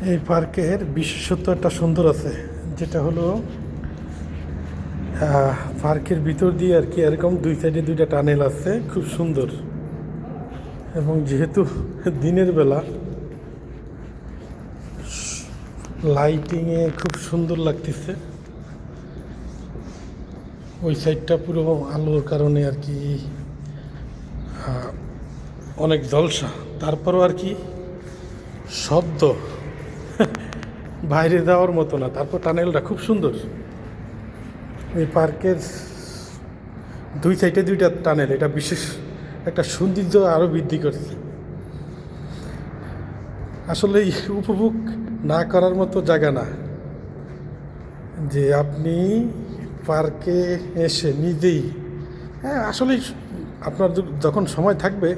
এই পার্কের বিশেষত্ব একটা সুন্দর আছে, যেটা হলো পার্কের ভিতর দিয়ে আর কি এরকম দুই সাইডে দুইটা টানেল আছে, খুব সুন্দর। এবং যেহেতু দিনের বেলা লাইটিংয়ে খুব সুন্দর লাগতেছে, ওই সাইডটা পুরো আলোর কারণে আর কি অনেক জলসা। তারপরও আর কি শব্দ বাইরে যাওয়ার মতো না। তারপর টানেলটা খুব সুন্দর। এই পার্কের দুই সাইডে দুইটা টানেল, এটা বিশেষ একটা সৌন্দর্য আরও বৃদ্ধি করছে। আসলে উপভোগ না করার মতো জায়গা না, যে আপনি পার্কে এসে নিজেই, হ্যাঁ আসলে আপনার যখন সময় থাকবে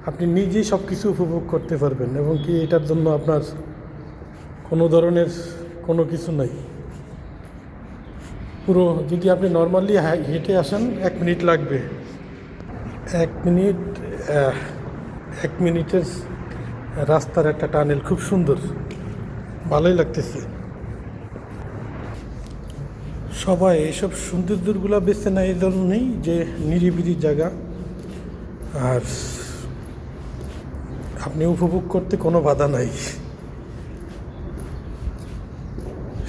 আপনি নিজেই সব কিছু উপভোগ করতে পারবেন, এবং কি এটার জন্য আপনার কোনো ধরনের কোনো কিছু নাই। পুরো যদি আপনি নর্মালি হেঁটে আসেন 1 মিনিট লাগবে। 1 মিনিট, 1 মিনিটের রাস্তার একটা টানেল, খুব সুন্দর, ভালোই লাগতেছে। সবাই এইসব সৌন্দর্যগুলো বেছে নেয় এই জন্যই যে নিরিবিলি জায়গা, আর আপনি উপভোগ করতে কোনো বাধা নাই।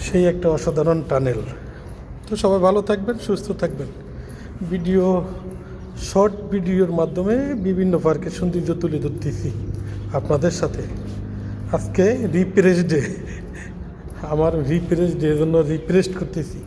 সেই একটা অসাধারণ টানেল। তো সবাই ভালো থাকবেন, সুস্থ থাকবেন। শর্ট ভিডিওর মাধ্যমে বিভিন্ন পার্কের সৌন্দর্য তুলে ধরতেছি আপনাদের সাথে। আজকে রিফ্রেশ ডে, আমার রিফ্রেশ ডে জন্য রিফ্রেশ করতেছি।